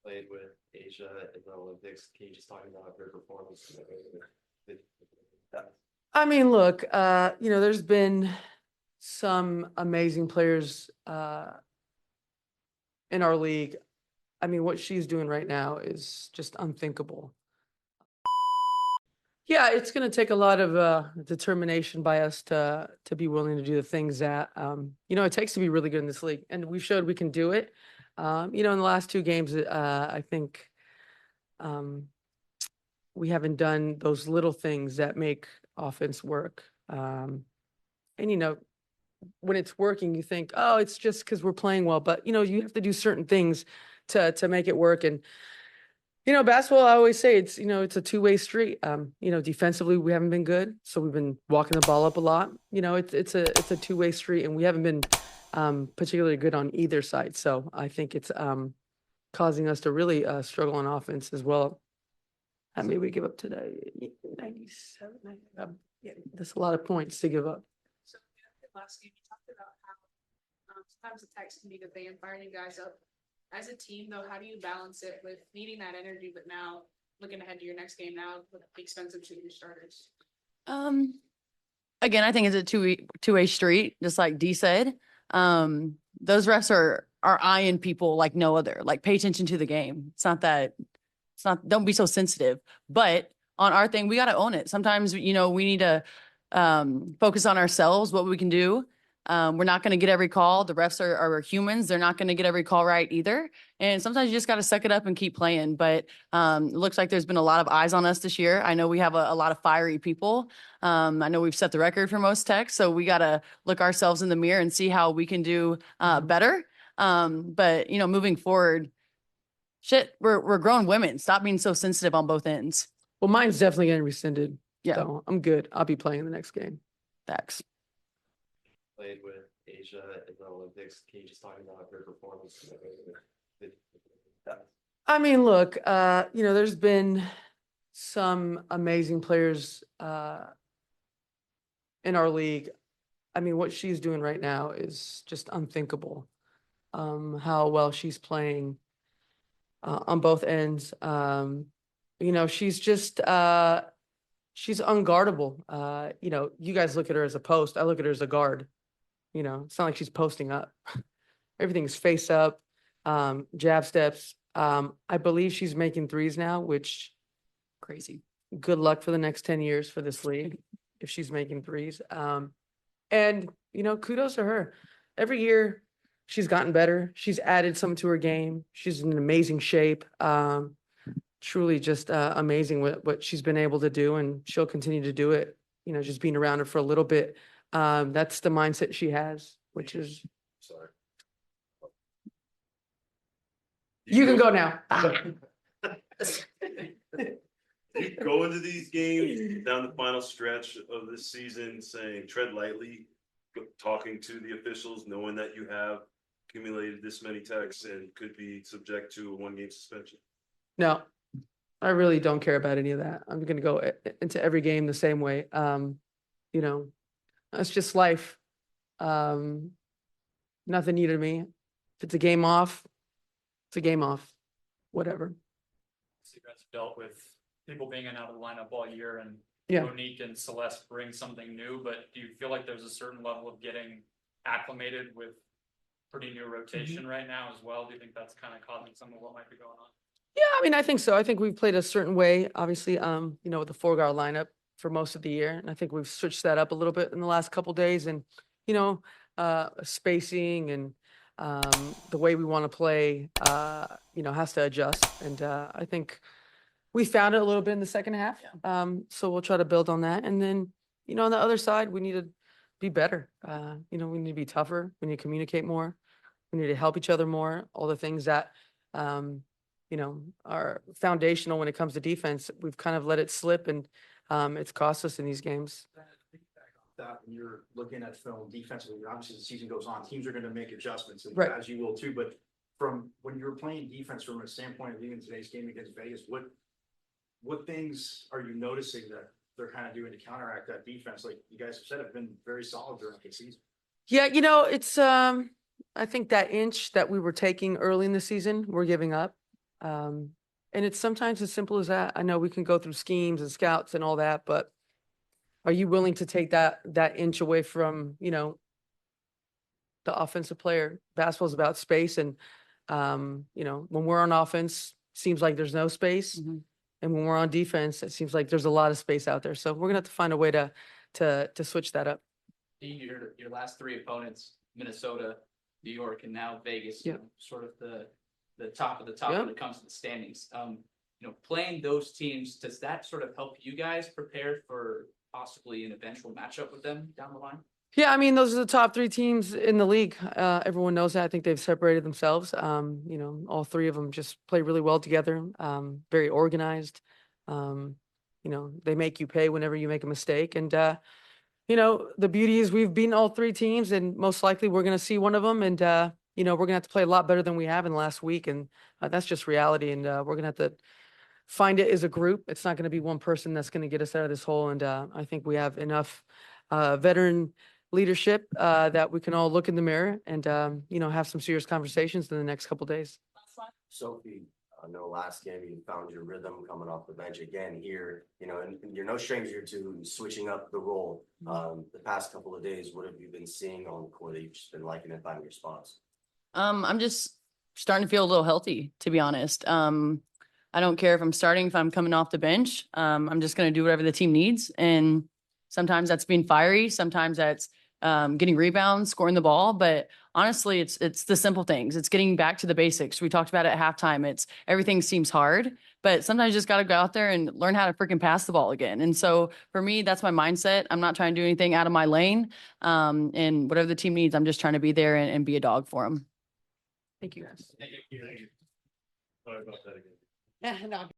played with Asia in the Olympics. Can you just talk about her performance? I mean, look, there's been some amazing players in our league. I mean, what she's doing right now is just unthinkable. Yeah, it's going to take a lot of determination by us to be willing to do the things that it takes to be really good in this league, and we've showed we can do it. In the last two games, I think we haven't done those little things that make offense work. And when it's working, you think, oh, it's just because we're playing well, but you have to do certain things to make it work. And basketball, I always say it's a two-way street. Defensively we haven't been good, so we've been walking the ball up a lot. It's a two-way street, and we haven't been particularly good on either side. So I think it's causing us to really struggle on offense as well. I mean, we give up today 97. Yeah, that's a lot of points to give up. So last game, you talked about how sometimes the text can be the vampire you guys up. As a team, though, how do you balance it with needing that energy, but now looking ahead to your next game now with the expensive shooting starters? Again, I think it's a two-way street, just like Dee said. Those refs are eyeing people like no other. Like, pay attention to the game. Don't be so sensitive. But on our thing, we got to own it. Sometimes, we need to focus on ourselves, what we can do. We're not going to get every call. The refs are humans. They're not going to get every call right either. And sometimes you just got to suck it up and keep playing. But it looks like there's been a lot of eyes on us this year. I know we have a lot of fiery people. I know we've set the record for most techs, so we got to look ourselves in the mirror and see how we can do better. But moving forward, we're grown women. Stop being so sensitive on both ends. Well, mine's definitely getting rescinded. Yeah. So I'm good. I'll be playing in the next game. Thanks. Played with Asia in the Olympics. Can you just talk about her performance? I mean, look, there's been some amazing players in our league. I mean, what she's doing right now is just unthinkable. How well she's playing on both ends. She's just she's unguardable. You guys look at her as a post. I look at her as a guard. It's not like she's posting up. Everything's face up, jab steps. I believe she's making threes now, which Crazy. good luck for the next 10 years for this league if she's making threes. And kudos to her. Every year she's gotten better. She's added something to her game. She's in amazing shape. Truly just amazing what she's been able to do, and she'll continue to do it. Just being around her for a little bit. That's the mindset she has, which is. Sorry. You can go now. You go into these games down the final stretch of this season saying tread lightly, talking to the officials, knowing that you have accumulated this many techs and could be subject to a 1-game suspension? No, I really don't care about any of that. I'm going to go into every game the same way. That's just life. Nothing new to me. If it's a game off, it's a game off. Whatever. So you guys dealt with people being in and out of the lineup all year, and Yeah. Monique and Celeste bring something new, but do you feel like there's a certain level of getting acclimated with pretty new rotation right now as well? Do you think that's kind of causing some of what might be going on? Yeah, I mean, I think so. I think we've played a certain way, obviously, with the 4-guard lineup for most of the year. And I think we've switched that up a little bit in the last couple of days, and, spacing and the way we want to play, has to adjust. And I think we found it a little bit in the second half. So we'll try to build on that. And then, on the other side, we need to be better. We need to be tougher. We need to communicate more. We need to help each other more. All the things that, are foundational when it comes to defense. We've kind of let it slip, and it's cost us in these games. That when you're looking at film defensively, obviously the season goes on, teams are going to make adjustments, and Right. as you will too. But from when you're playing defense from a standpoint of even today's game against Vegas, what things are you noticing that they're kind of doing to counteract that defense? Like you guys have said, have been very solid during the season. Yeah, it's I think that inch that we were taking early in the season, we're giving up. And it's sometimes as simple as that. I know we can go through schemes and scouts and all that, but are you willing to take that inch away from, the offensive player? Basketball's about space, and when we're on offense, seems like there's no space. Mhm. And when we're on defense, it seems like there's a lot of space out there. So we're gonna have to find a way to switch that up. Your last three opponents, Minnesota, New York, and now Vegas, Yep. sort of the top of the top Yep. when it comes to the standings. Playing those teams, does that sort of help you guys prepare for possibly an eventual matchup with them down the line? Yeah, I mean, those are the top three teams in the league. Everyone knows that. I think they've separated themselves. All three of them just play really well together. Very organized. They make you pay whenever you make a mistake. And, the beauty is we've beaten all three teams, and most likely we're going to see one of them. And, we're going to have to play a lot better than we have in the last week. And that's just reality. And we're going to have to find it as a group. It's not going to be one person that's going to get us out of this hole. And I think we have enough veteran leadership that we can all look in the mirror and have some serious conversations in the next couple days. Sophie, I know last game you found your rhythm coming off the bench again here, and you're no stranger to switching up the role. The past couple of days, what have you been seeing on the court that you've just been liking and finding your spots? I'm just starting to feel a little healthy, to be honest. I don't care if I'm starting, if I'm coming off the bench. I'm just going to do whatever the team needs. And sometimes that's being fiery. Sometimes that's getting rebounds, scoring the ball. But honestly, it's the simple things. It's getting back to the basics. We talked about it at halftime. Everything seems hard, but sometimes you just got to go out there and learn how to freaking pass the ball again. And so for me, that's my mindset. I'm not trying to do anything out of my lane. And whatever the team needs, I'm just trying to be there and be a dog for them. Thank you, guys. Sorry about that again. No.